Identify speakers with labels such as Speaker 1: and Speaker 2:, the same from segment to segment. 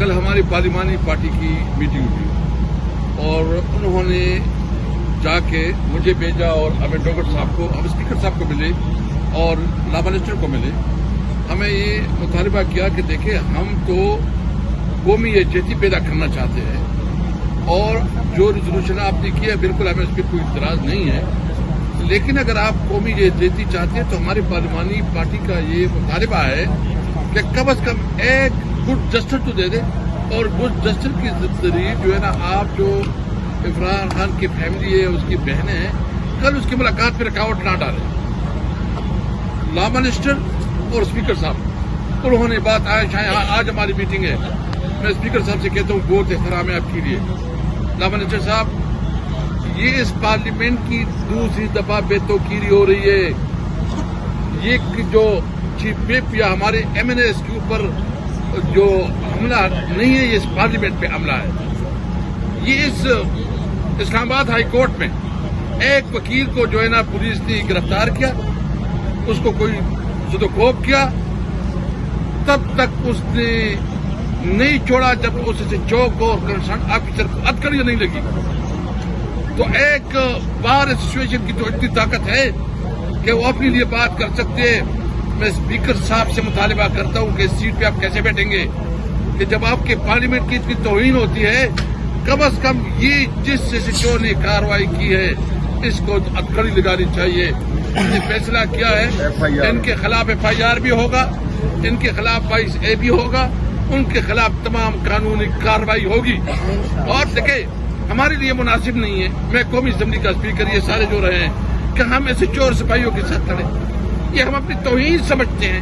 Speaker 1: کل ہماری پارلیمانی پارٹی کی میٹنگ ہوئی اور انہوں نے جا کے مجھے بھیجا اور ہمیں ڈاکٹر صاحب کو، ہم اسپیکر صاحب کو ملے اور لا منسٹر کو ملے. ہمیں یہ مطالبہ کیا کہ دیکھیں ہم تو قومی یکجہتی پیدا کرنا چاہتے ہیں اور جو ریزولوشن آپ نے کیا بالکل ہمیں اس پہ کوئی اعتراض نہیں ہے، لیکن اگر آپ قومی یکجہتی چاہتے ہیں تو ہماری پارلیمانی پارٹی کا یہ مطالبہ ہے کہ کم از کم ایک گڈ جسٹر تو دے دیں اور گڈ جسٹر کی ذریعے جو ہے نا آپ جو عمران خان کی فیملی ہے، اس کی بہنیں ہیں، کل اس کی ملاقات پہ رکاوٹ نہ ڈالیں. لا منسٹر اور اسپیکر صاحب انہوں نے بات آج ہماری میٹنگ ہے، میں اسپیکر صاحب سے کہتا ہوں بہت احترام ہے آپ کے لیے. لا منسٹر صاحب، یہ اس پارلیمنٹ کی دوسری دفعہ بے توقیری ہو رہی ہے. یہ جو چیف وپ یا ہمارے ایم این ایس کے اوپر جو حملہ نہیں ہے، یہ اس پارلیمنٹ پہ حملہ ہے. یہ اس اسلام آباد ہائی کورٹ میں ایک وکیل کو جو ہے نا پولیس نے گرفتار کیا، اس کو کوئی زدوکوب کیا، تب تک اس نے نہیں چھوڑا جب اس سے چوک اور کنسرن آفیسر کو ہتھکڑیاں نہیں لگی. تو ایک بار ایسوسیشن کی تو اتنی طاقت ہے کہ وہ اپنے لیے بات کر سکتے ہیں. میں اسپیکر صاحب سے مطالبہ کرتا ہوں کہ اس سیٹ پہ آپ کیسے بیٹھیں گے کہ جب آپ کے پارلیمنٹ کی اتنی توہین ہوتی ہے، کم از کم یہ جس SHO نے کارروائی کی ہے اس کو ہتھکڑی لگانی چاہیے. نے فیصلہ کیا ہے ان کے خلاف FIR بھی ہوگا، ان کے خلاف 22A بھی ہوگا، ان کے خلاف تمام قانونی کارروائی ہوگی. اور دیکھیں ہمارے لیے مناسب نہیں ہے، میں قومی اسمبلی کا اسپیکر، یہ سارے جو رہے ہیں کہ ہم ایسے چور سپاہیوں کے ساتھ لڑیں، یہ ہم اپنی توہین سمجھتے ہیں.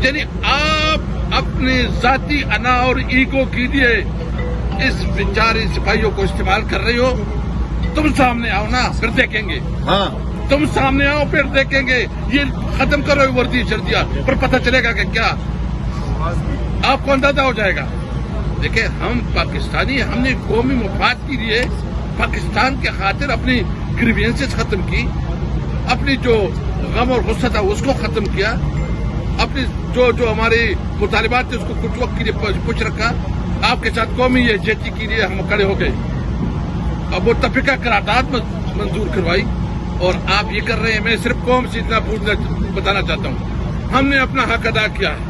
Speaker 1: یعنی آپ اپنے ذاتی انا اور ایگو کے لیے اس بیچارے سپاہیوں کو استعمال کر رہے ہو. تم سامنے آؤ نا، پھر دیکھیں گے. تم سامنے آؤ پھر دیکھیں گے. یہ ختم کرو وردی شردیاں، پر پتہ چلے گا کہ کیا آپ کو اندازہ ہو جائے گا. دیکھیں ہم پاکستانی، ہم نے قومی مفاد کے لیے پاکستان کے خاطر اپنی گریوینسز ختم کی، اپنی جو غم اور غصہ تھا اس کو ختم کیا، اپنی جو ہمارے مطالبات تھے اس کو کچھ وقت کے لیے پوچھ رکھا. آپ کے ساتھ قومی یکجہتی کے لیے ہم کھڑے ہو گئے. اب وہ تفریقہ قرارداد منظور کروائی اور آپ یہ کر رہے ہیں. میں صرف قوم سے اتنا بتانا چاہتا ہوں، ہم نے اپنا حق ادا کیا ہے.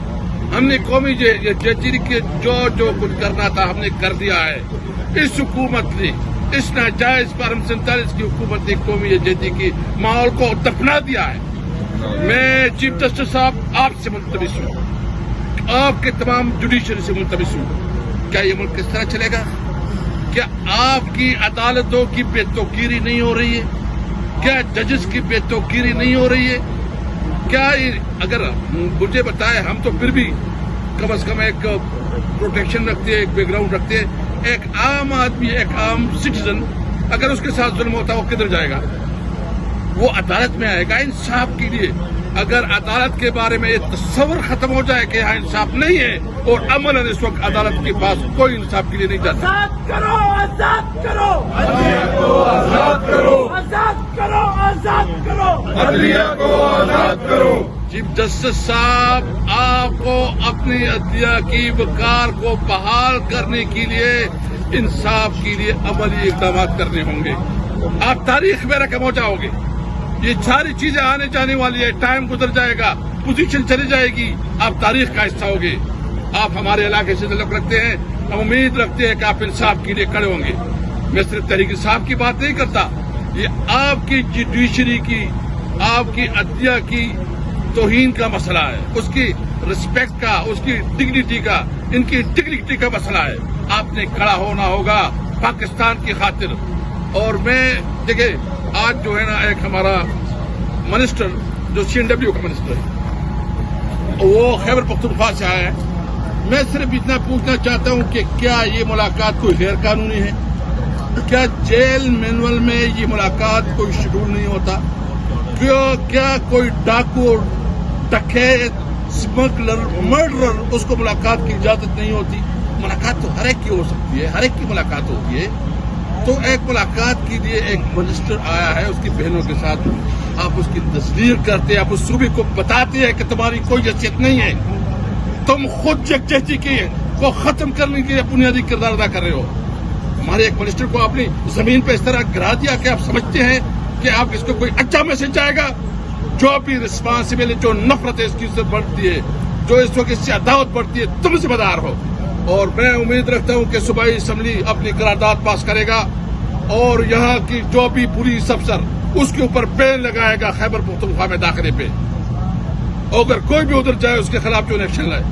Speaker 1: ہم نے قومی یکجہتی کے جو کچھ کرنا تھا ہم نے کر دیا ہے. اس حکومت نے، اس ناجائز فارم 47 کی حکومت نے قومی یکجہتی کی ماحول کو دفنا دیا ہے. میں چیف جسٹس صاحب آپ سے ملتمس ہوں، آپ کے تمام جوڈیشری سے ملتمس ہوں، کیا یہ ملک کس طرح چلے گا؟ کیا آپ کی عدالتوں کی بے توقیری نہیں ہو رہی ہے؟ کیا ججز کی بے توقیری نہیں ہو رہی ہے؟ کیا اگر مجھے بتائے، ہم تو پھر بھی کم از کم ایک پروٹیکشن رکھتے ہیں، ایک بیک گراؤنڈ رکھتے ہیں. ایک عام آدمی، ایک عام سٹیزن اگر اس کے ساتھ ظلم ہوتا ہے وہ کدھر جائے گا؟ وہ عدالت میں آئے گا انصاف کے لیے. اگر عدالت کے بارے میں یہ تصور ختم ہو جائے کہ یہاں انصاف نہیں ہے اور عملاً اس وقت عدالت کے پاس کوئی انصاف کے لیے نہیں جاتا.
Speaker 2: آزاد کرو، آزاد کرو،
Speaker 3: عدلیہ کو آزاد کرو،
Speaker 2: آزاد کرو، آزاد کرو،
Speaker 3: عدلیہ کو آزاد کرو.
Speaker 1: چیف جسٹس صاحب، آپ کو اپنی عدلیہ کی وقار کو بحال کرنے کے لیے انصاف کے لیے عملی اقدامات کرنے ہوں گے. آپ تاریخ میں رقم ہو جاؤ گے. یہ ساری چیزیں آنے جانے والی ہے، ٹائم گزر جائے گا، پوزیشن چلی جائے گی، آپ تاریخ کا حصہ ہوگے. آپ ہمارے علاقے سے تعلق رکھتے ہیں، ہم امید رکھتے ہیں کہ آپ انصاف کے لیے کھڑے ہوں گے. میں صرف تحریک انصاف کی بات نہیں کرتا، یہ آپ کی جوڈیشری کی، آپ کی عدلیہ کی توہین کا مسئلہ ہے، اس کی رسپیکٹ کا، اس کی ڈگنیٹی کا، ان کی ڈگنیٹی کا مسئلہ ہے. آپ نے کھڑا ہونا ہوگا پاکستان کی خاطر. اور میں دیکھیں آج جو ہے نا ایک ہمارا منسٹر جو CNW کا منسٹر ہے وہ خیبر پختونخوا سے آیا ہے. میں صرف اتنا پوچھنا چاہتا ہوں کہ کیا یہ ملاقات کوئی غیر قانونی ہے؟ کیا جیل مینول میں یہ ملاقات کوئی شیڈول نہیں ہوتا؟ کیا کوئی ڈاکو، ڈکیت، اسمگلر، مرڈرر اس کو ملاقات کی اجازت نہیں ہوتی؟ ملاقات تو ہر ایک کی ہو سکتی ہے، ہر ایک کی ملاقات ہوتی ہے. تو ایک ملاقات کے لیے ایک منسٹر آیا ہے اس کی بہنوں کے ساتھ، آپ اس کی تصدیق کرتے ہیں، آپ اس صوبے کو بتاتے ہیں کہ تمہاری کوئی حیثیت نہیں ہے، تم خود یکجہتی کی کو ختم کرنے کے لیے بنیادی کردار ادا کر رہے ہو. ہمارے ایک منسٹر کو اپنی زمین پہ اس طرح گرا دیا کہ آپ سمجھتے ہیں کہ آپ اس کو کوئی اچھا میسج جائے گا. جو بھی رسپانسبل جو نفرت ہے اس کی سے بڑھتی ہے, جو اس وقت اس سے عداوت بڑھتی ہے, تم ذمہ دار ہو. اور میں امید رکھتا ہوں کہ صوبائی اسمبلی اپنی قرارداد پاس کرے گا اور یہاں کی جو بھی پولیس افسر اس کے اوپر بین لگائے گا خیبر پختونخوا میں داخلے پہ. اگر کوئی بھی ادھر جائے اس کے خلاف جو ایکشن لائے.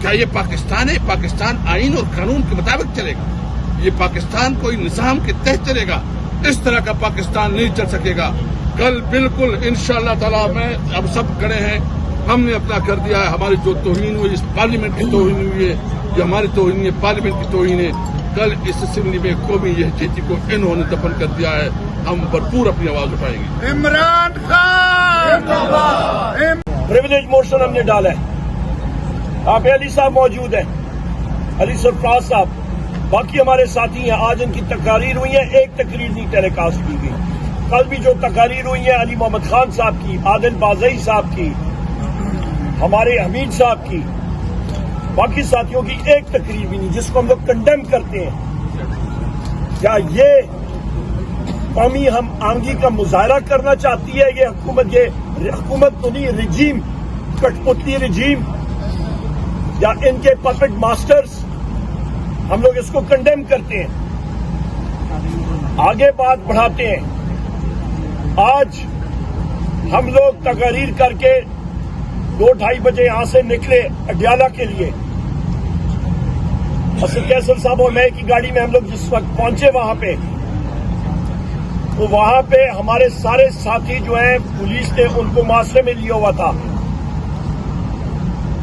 Speaker 1: کیا یہ پاکستان ہے؟ پاکستان آئین اور قانون کے مطابق چلے گا. یہ پاکستان کوئی نظام کے تحت چلے گا. اس طرح کا پاکستان نہیں چل سکے گا. کل بالکل انشاءاللہ تعالی میں اب سب کھڑے ہیں, ہم نے اپنا کر دیا ہے. ہماری جو توہین ہوئی, اس پارلیمنٹ کی توہین ہوئی ہے, یہ ہماری توہین ہے, پارلیمنٹ کی توہین ہے. کل اس اسمبلی میں قومی یکجہتی کو انہوں نے دفن کر دیا ہے. ہم بھرپور اپنی آواز اٹھائیں گے.
Speaker 3: عمران خان
Speaker 4: پریویلیج موشن ہم نے ڈالا ہے. آپ علی صاحب موجود ہیں, علی سرفراز صاحب, باقی ہمارے ساتھی ہیں. آج ان کی تقاریر ہوئی ہیں, ایک تقریر نہیں ٹیلی کاسٹ کی گئی. کل بھی جو تقاریر ہوئی ہیں علی محمد خان صاحب کی, عادل بازئی صاحب کی, ہمارے حمید صاحب کی, باقی ساتھیوں کی ایک تقریر بھی نہیں, جس کو ہم لوگ کنڈیم کرتے ہیں. کیا یہ قومی ہم آہنگی کا مظاہرہ کرنا چاہتی ہے یہ حکومت؟ یہ حکومت تو نہیں, رجیم, کٹ پتلی رجیم یا ان کے پپٹ ماسٹرز. ہم لوگ اس کو کنڈیم کرتے ہیں, آگے بات بڑھاتے ہیں. آج ہم لوگ تقاریر کر کے 2-2:30 بجے یہاں سے نکلے اڈیالہ کے لیے. اسد کیسر صاحب اور میں کی گاڑی میں ہم لوگ جس وقت پہنچے وہاں پہ, تو وہاں پہ ہمارے سارے ساتھی جو ہیں پولیس نے ان کو محاصرے میں لیا ہوا تھا.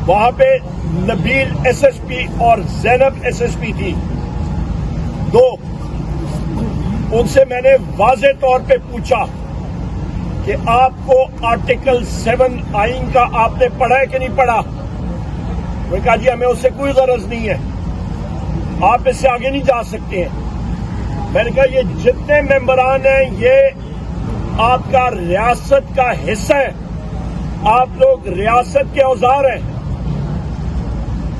Speaker 4: وہاں پہ نبیل ایس ایس پی اور زینب ایس ایس پی تھی, 2. ان سے میں نے واضح طور پہ پوچھا کہ آپ کو آرٹیکل 7 آئین کا آپ نے پڑھا ہے کہ نہیں پڑھا؟ میں نے کہا جی ہمیں اس سے کوئی غرض نہیں ہے, آپ اس سے آگے نہیں جا سکتے ہیں. میں نے کہا یہ جتنے ممبران ہیں یہ آپ کا ریاست کا حصہ ہے, آپ لوگ ریاست کے اوزار ہیں,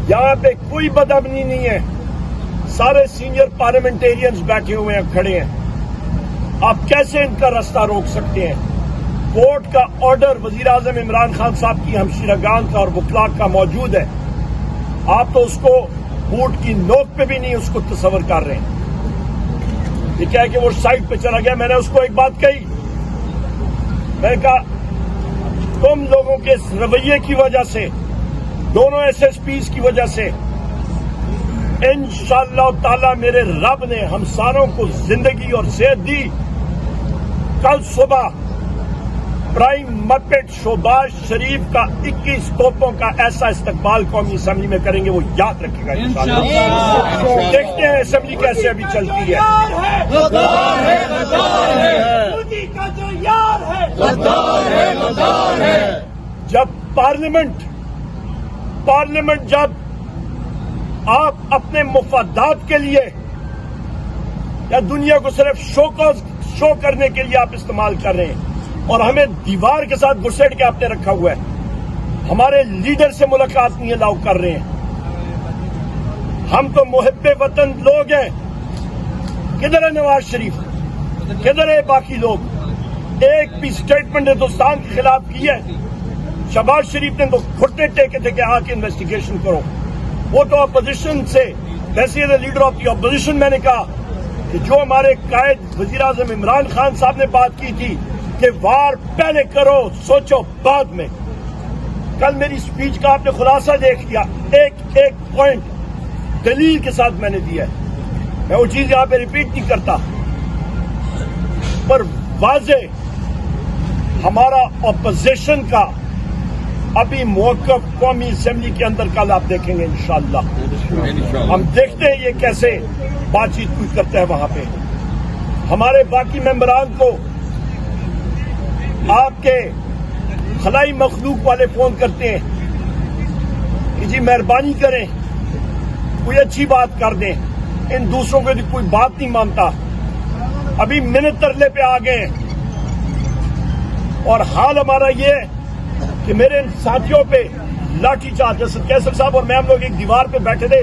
Speaker 4: یہاں پہ کوئی بدامنی نہیں ہے. سارے سینئر پارلیمنٹیرینز بیٹھے ہوئے ہیں, کھڑے ہیں. آپ کیسے ان کا راستہ روک سکتے ہیں؟ کورٹ کا آرڈر وزیر اعظم عمران خان صاحب کی ہمشیرگان کا اور وکلاء کا موجود ہے. آپ تو اس کو بوٹ کی نوک پہ بھی نہیں اس کو تصور کر رہے ہیں. یہ کیا ہے کہ وہ سائٹ پہ چلا گیا. میں نے اس کو ایک بات کہی, میں نے کہا تم لوگوں کے اس رویے کی وجہ سے, دونوں ایس ایس پیز کی وجہ سے, انشاءاللہ تعالی میرے رب نے ہم ساروں کو زندگی اور صحت دی. کل صبح پرائم مرپٹ شہباز شریف کا 21 توپوں کا ایسا استقبال قومی اسمبلی میں کریں گے, وہ یاد رکھے گا انشاءاللہ. دیکھتے ہیں اسمبلی کیسے ابھی چلتی ہے.
Speaker 2: مودی کا جو یار ہے,
Speaker 4: جب پارلیمنٹ جب آپ اپنے مفادات کے لیے یا دنیا کو صرف شو کرنے کے لیے آپ استعمال کر رہے ہیں, اور ہمیں دیوار کے ساتھ گھسیٹ کے آپ نے رکھا ہوا ہے, ہمارے لیڈر سے ملاقات نہیں الاؤ کر رہے ہیں. ہم تو محب وطن لوگ ہیں. کدھر ہے نواز شریف, کدھر ہے باقی لوگ؟ ایک بھی سٹیٹمنٹ ہندوستان کے خلاف کی ہے؟ شہباز شریف نے تو گھٹنے ٹیکے تھے کہ آ کے انویسٹیگیشن کرو. وہ تو اپوزیشن سے, ویسے لیڈر آف دی اپوزیشن, میں نے کہا کہ جو ہمارے قائد وزیر اعظم عمران خان صاحب نے بات کی تھی کہ وار پہلے کرو سوچو بعد میں. کل میری سپیچ کا آپ نے خلاصہ دیکھ لیا, ایک ایک پوائنٹ دلیل کے ساتھ میں نے دیا ہے. میں وہ چیز یہاں پہ ریپیٹ نہیں کرتا, پر واضح ہمارا اپوزیشن کا ابھی موقف قومی اسمبلی کے اندر کل آپ دیکھیں گے انشاءاللہ. ہم دیکھتے ہیں یہ کیسے بات چیت کوئی کرتا ہے وہاں پہ. ہمارے باقی ممبران کو آپ کے خلائی مخلوق والے فون کرتے ہیں کہ جی مہربانی کریں کوئی اچھی بات کر دیں, ان دوسروں کو کوئی بات نہیں مانتا. ابھی منت ترلے پہ آ گئے ہیں, اور حال ہمارا یہ ہے کہ میرے ساتھیوں پہ لاٹھی چارج. جیسے کیسر صاحب اور میں ہم لوگ ایک دیوار پہ بیٹھے تھے,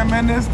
Speaker 3: MNAs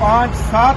Speaker 3: 5-7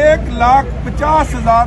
Speaker 3: 1,50,000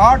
Speaker 3: 8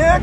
Speaker 3: 1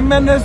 Speaker 3: MNS